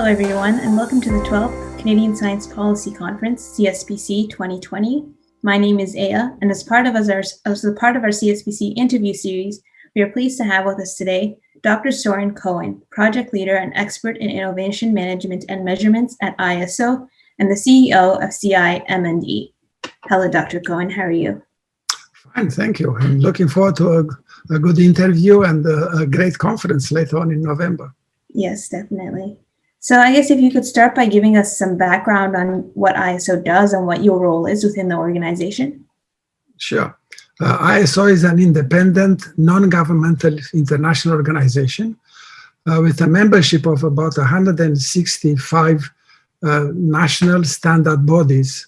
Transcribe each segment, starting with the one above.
Hello, everyone, and welcome to the 12th Canadian Science Policy Conference, CSPC 2020. My name is Ayah, and as part of our CSPC interview series, we are pleased to have with us today Dr. Sorin Cohn, project leader and expert in innovation management and measurements at ISO, and the CEO of CIMND. Hello, Dr. Cohn, how are you? Fine, thank you. I'm looking forward to a good interview and a great conference later on in November. Yes, definitely. So I guess if you could start by giving us some background on what ISO does and what your role is within the organization. Sure. ISO is an independent, non-governmental international organization with a membership of about 165 national standard bodies.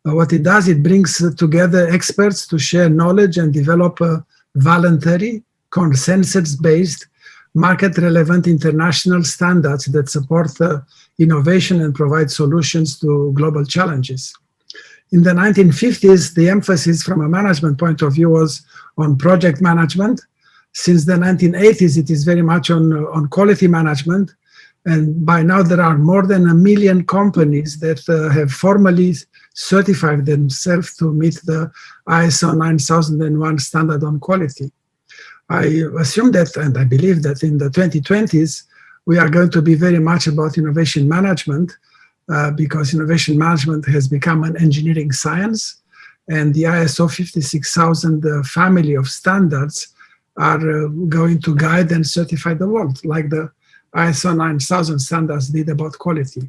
What it does, it brings together experts to share knowledge and develop voluntary, consensus-based, market-relevant international standards that support innovation and provide solutions to global challenges. In the 1950s, the emphasis from a management point of view was on project management. Since the 1980s, it is very much on quality management. And by now, there are more than 1 million companies that have formally certified themselves to meet the ISO 9001 standard on quality. I assume that, and I believe that in the 2020s, we are going to be very much about innovation management because innovation management has become an engineering science, and the ISO 56000 family of standards are going to guide and certify the world, like the ISO 9000 standards did about quality.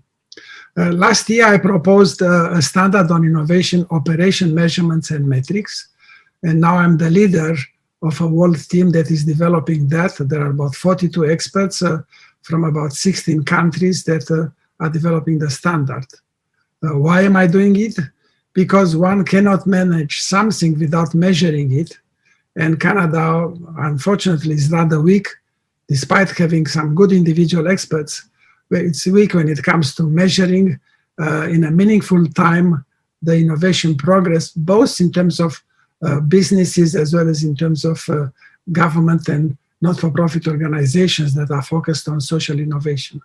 Last year, I proposed a standard on innovation, operation, measurements, and metrics, and now I'm the leader of a world team that is developing that. There are about 42 experts from about 16 countries that are developing the standard. Why am I doing it? Because one cannot manage something without measuring it. And Canada, unfortunately, is rather weak, despite having some good individual experts. It's weak when it comes to measuring in a meaningful time the innovation progress, both in terms of businesses as well as in terms of government and not-for-profit organizations that are focused on social innovation.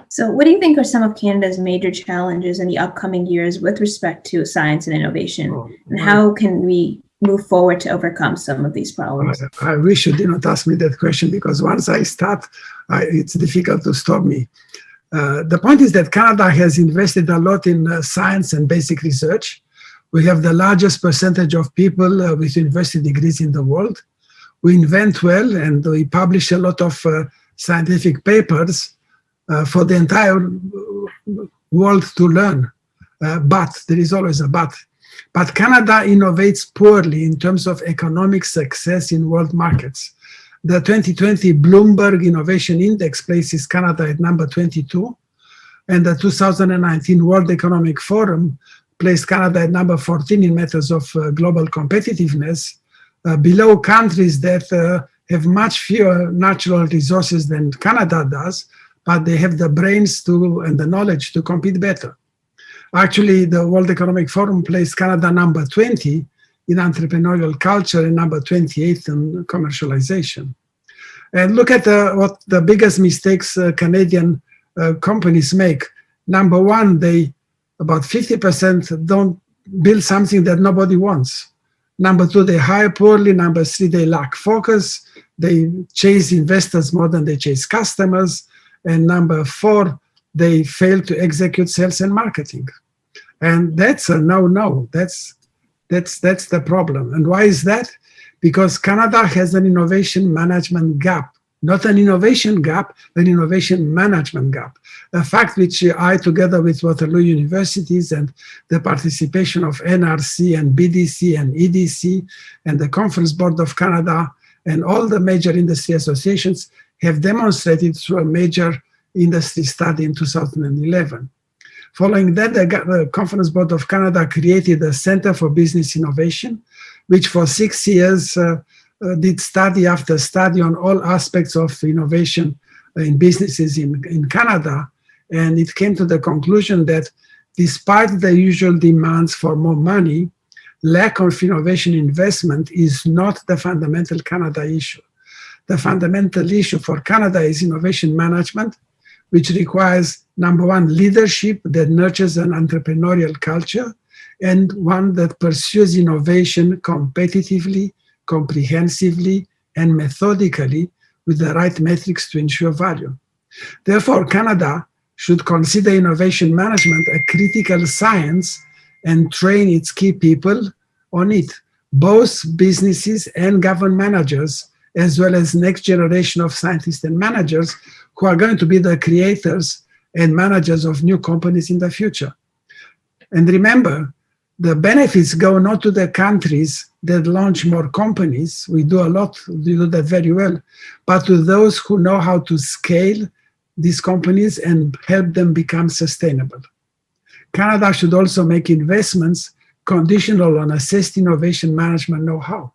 So what do you think are some of Canada's major challenges in the upcoming years with respect to science and innovation? And how can we move forward to overcome some of these problems? I wish you did not ask me that question, because once I start, it's difficult to stop me. The point is that Canada has invested a lot in science and basic research. We have the largest percentage of people with university degrees in the world. We invent well, and we publish a lot of scientific papers for the entire world to learn. But there is always a but. But Canada innovates poorly in terms of economic success in world markets. The 2020 Bloomberg Innovation Index places Canada at number 22, and the 2019 World Economic Forum placed Canada at number 14 in matters of global competitiveness, below countries that have much fewer natural resources than Canada does, but they have the brains and the knowledge to compete better. Actually, the World Economic Forum placed Canada number 20 in entrepreneurial culture and number 28 in commercialization. And look at what the biggest mistakes Canadian companies make. Number one, about 50% don't build something that nobody wants. Number two, they hire poorly. Number three, they lack focus. They chase investors more than they chase customers. And number four, they fail to execute sales and marketing. And that's a no-no. That's the problem. And why is that? Because Canada has an innovation management gap. Not an innovation gap, an innovation management gap. A fact which I, together with Waterloo Universities and the participation of NRC and BDC and EDC and the Conference Board of Canada and all the major industry associations have demonstrated through a major industry study in 2011. Following that, the Conference Board of Canada created a Center for Business Innovation, which for 6 years did study after study on all aspects of innovation in businesses in Canada. And it came to the conclusion that despite the usual demands for more money, lack of innovation investment is not the fundamental Canada issue. The fundamental issue for Canada is innovation management, which requires, number one, leadership that nurtures an entrepreneurial culture, and one that pursues innovation competitively, comprehensively, and methodically with the right metrics to ensure value. Therefore, Canada should consider innovation management a critical science and train its key people on it, both businesses and government managers, as well as next generation of scientists and managers who are going to be the creators and managers of new companies in the future. And remember, the benefits go not to the countries that launch more companies, we do a lot, we do that very well, but to those who know how to scale these companies and help them become sustainable. Canada should also make investments conditional on assessed innovation management know-how.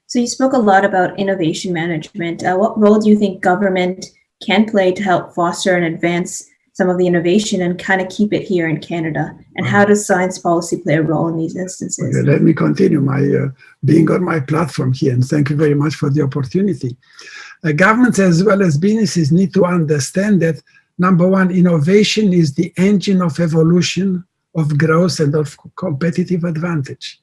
So you spoke a lot about innovation management. What role do you think government can play to help foster and advance some of the innovation and kind of keep it here in Canada? And how does science policy play a role in these instances? Okay, let me continue my being on my platform here, and thank you very much for the opportunity. Governments as well as businesses need to understand that, number one, innovation is the engine of evolution, of growth, and of competitive advantage.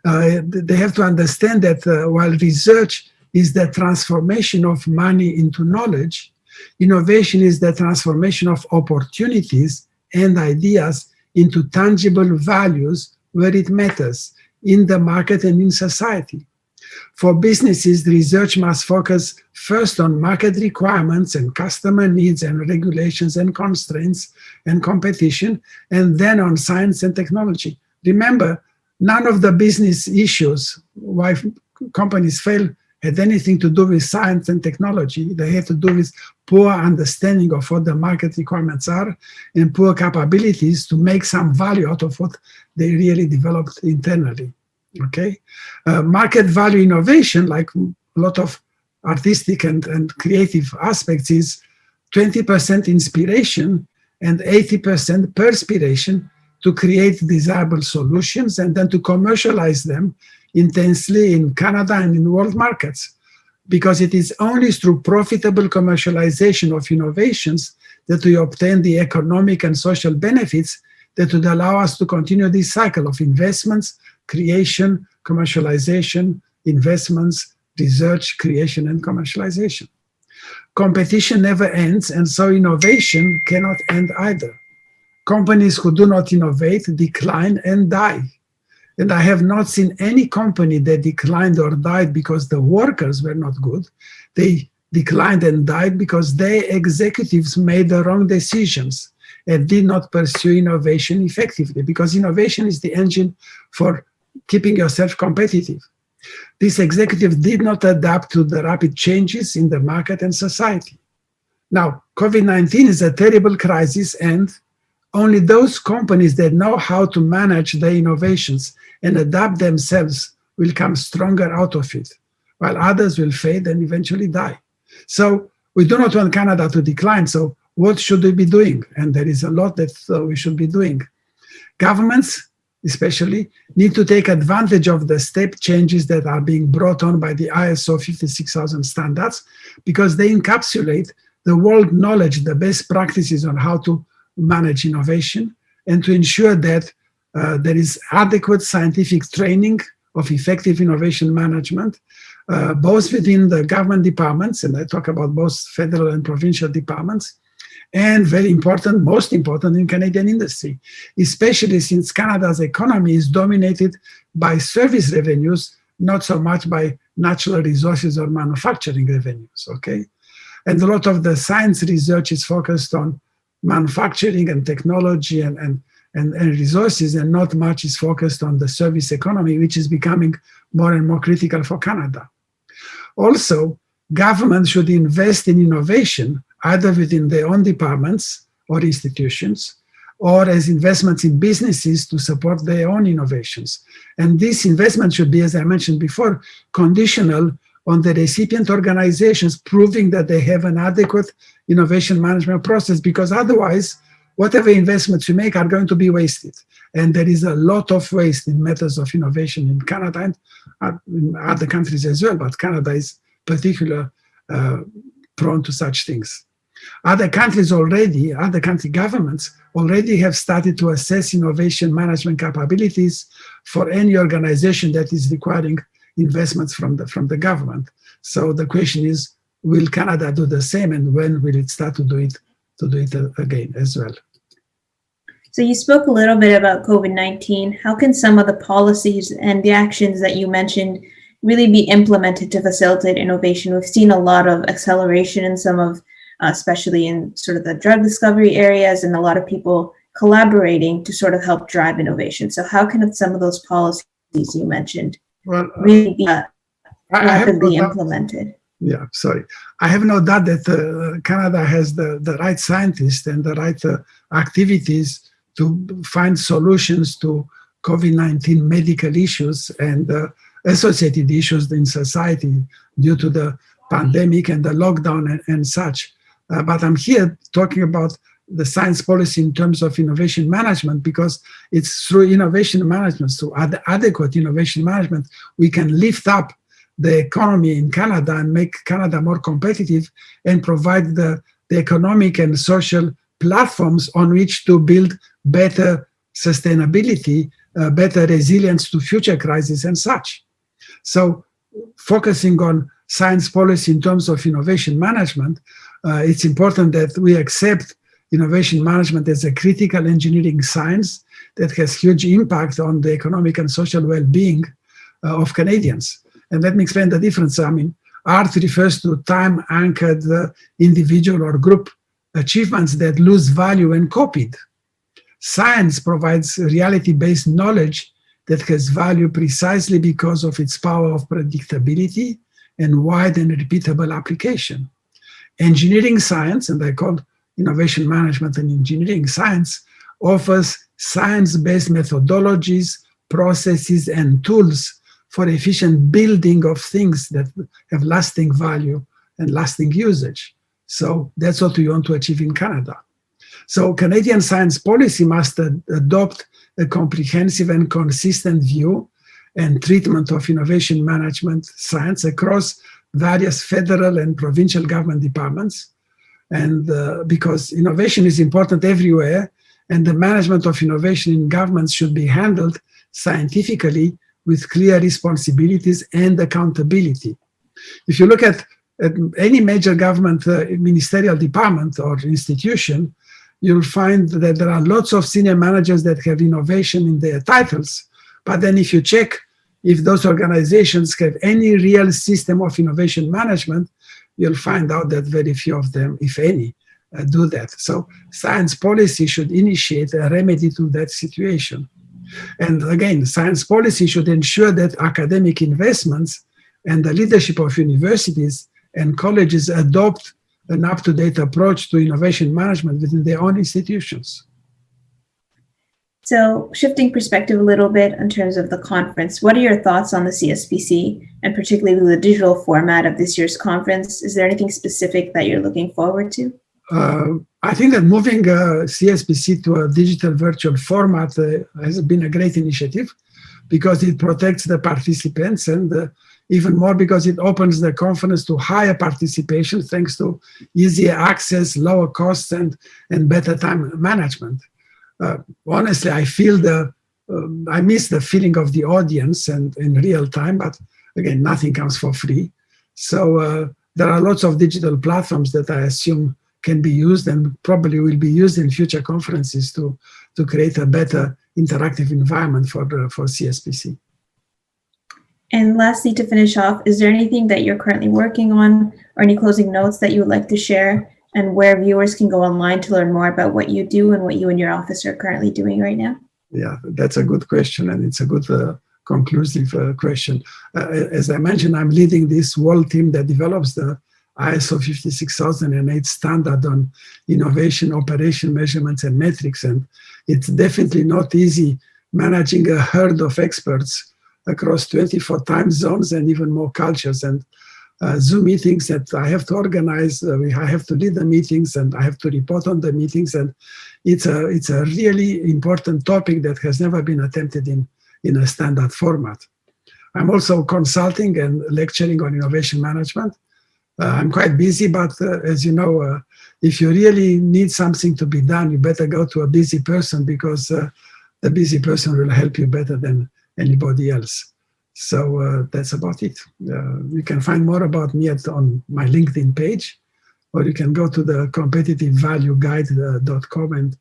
They have to understand that while research is the transformation of money into knowledge, innovation is the transformation of opportunities and ideas into tangible values where it matters, in the market and in society. For businesses, research must focus first on market requirements and customer needs and regulations and constraints and competition, and then on science and technology. Remember, none of the business issues, why companies fail, had anything to do with science and technology. They had to do with poor understanding of what the market requirements are and poor capabilities to make some value out of what they really developed internally. Okay, market value innovation, like a lot of artistic and creative aspects, is 20% inspiration and 80% perspiration to create desirable solutions and then to commercialize them intensely in Canada and in world markets. Because it is only through profitable commercialization of innovations that we obtain the economic and social benefits that would allow us to continue this cycle of investments, creation, commercialization, investments, research, creation, and commercialization. Competition never ends, and so innovation cannot end either. Companies who do not innovate decline and die. And I have not seen any company that declined or died because the workers were not good. They declined and died because their executives made the wrong decisions and did not pursue innovation effectively, because innovation is the engine for keeping yourself competitive. This executive did not adapt to the rapid changes in the market and society. Now, COVID-19 is a terrible crisis, and only those companies that know how to manage their innovations and adapt themselves will come stronger out of it, while others will fade and eventually die. So we do not want Canada to decline, so what should we be doing? And there is a lot that we should be doing. Governments, especially, need to take advantage of the step changes that are being brought on by the ISO 56000 standards, because they encapsulate the world knowledge, the best practices on how to manage innovation, and to ensure that there is adequate scientific training of effective innovation management, both within the government departments, and I talk about both federal and provincial departments, and very important, most important, in Canadian industry, especially since Canada's economy is dominated by service revenues, not so much by natural resources or manufacturing revenues, okay? And a lot of the science research is focused on manufacturing and technology and resources, and not much is focused on the service economy, which is becoming more and more critical for Canada. Also, government should invest in innovation, either within their own departments or institutions, or as investments in businesses to support their own innovations. And this investment should be, as I mentioned before, conditional on the recipient organizations proving that they have an adequate innovation management process, because otherwise, whatever investments you make are going to be wasted. And there is a lot of waste in methods of innovation in Canada and in other countries as well, but Canada is particularly prone to such things. Other country governments already have started to assess innovation management capabilities for any organization that is requiring investments from the government. So the question is, will Canada do the same, and when will it start to do it again as well? So you spoke a little bit about COVID-19. How can some of the policies and the actions that you mentioned really be implemented to facilitate innovation? We've seen a lot of acceleration in some of, especially in sort of the drug discovery areas, and a lot of people collaborating to sort of help drive innovation. So how can some of those policies you mentioned really be rapidly implemented? Yeah, sorry. I have no doubt that Canada has the right scientists and the right activities to find solutions to COVID-19 medical issues and associated issues in society due to the pandemic and the lockdown and such. But I'm here talking about the science policy in terms of innovation management, because it's through innovation management, through adequate innovation management, we can lift up the economy in Canada and make Canada more competitive and provide the economic and social platforms on which to build better sustainability, better resilience to future crises and such. So focusing on science policy in terms of innovation management, it's important that we accept innovation management as a critical engineering science that has huge impact on the economic and social well-being of Canadians. And let me explain the difference. I mean, art refers to time-anchored individual or group achievements that lose value when copied. Science provides reality-based knowledge that has value precisely because of its power of predictability and wide and repeatable application. Engineering science, and I call innovation management and engineering science, offers science-based methodologies, processes, and tools for efficient building of things that have lasting value and lasting usage. So that's what we want to achieve in Canada. So Canadian science policy must adopt a comprehensive and consistent view and treatment of innovation management science across various federal and provincial government departments. And because innovation is important everywhere, and the management of innovation in governments should be handled scientifically with clear responsibilities and accountability. If you look at any major government ministerial department or institution, you'll find that there are lots of senior managers that have innovation in their titles. But then if you check if those organizations have any real system of innovation management, you'll find out that very few of them, if any, do that. So science policy should initiate a remedy to that situation. And again, science policy should ensure that academic investments and the leadership of universities and colleges adopt an up-to-date approach to innovation management within their own institutions. So shifting perspective a little bit in terms of the conference, what are your thoughts on the CSPC and particularly the digital format of this year's conference? Is there anything specific that you're looking forward to? I think that moving CSPC to a digital virtual format has been a great initiative because it protects the participants and even more because it opens the conference to higher participation thanks to easier access, lower costs, and better time management. Honestly, I feel I miss the feeling of the audience and in real time, but again, nothing comes for free. So there are lots of digital platforms that I assume can be used and probably will be used in future conferences to create a better interactive environment for CSPC. And lastly, to finish off, is there anything that you're currently working on or any closing notes that you would like to share and where viewers can go online to learn more about what you do and what you and your office are currently doing right now? Yeah, that's a good question, and it's a good conclusive question. As I mentioned, I'm leading this world team that develops the ISO 56008 standard on innovation, operation, measurements, and metrics. And it's definitely not easy managing a herd of experts across 24 time zones and even more cultures. And Zoom meetings that I have to organize, I have to lead the meetings and I have to report on the meetings. And it's a really important topic that has never been attempted in a standard format. I'm also consulting and lecturing on innovation management. I'm quite busy, but as you know, if you really need something to be done, you better go to a busy person, because the busy person will help you better than anybody else. So that's about it. You can find more about me on my LinkedIn page, or you can go to the competitivevalueguide.com and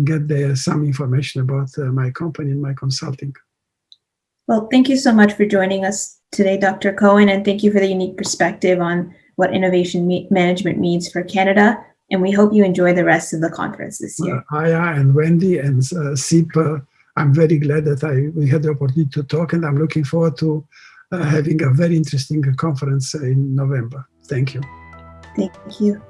get there some information about my company and my consulting. Well, thank you so much for joining us today, Dr. Cohen, and thank you for the unique perspective on what innovation management means for Canada. And we hope you enjoy the rest of the conference this year. Ayah and Wendy and Sip, I'm very glad that we had the opportunity to talk, and I'm looking forward to having a very interesting conference in November. Thank you. Thank you.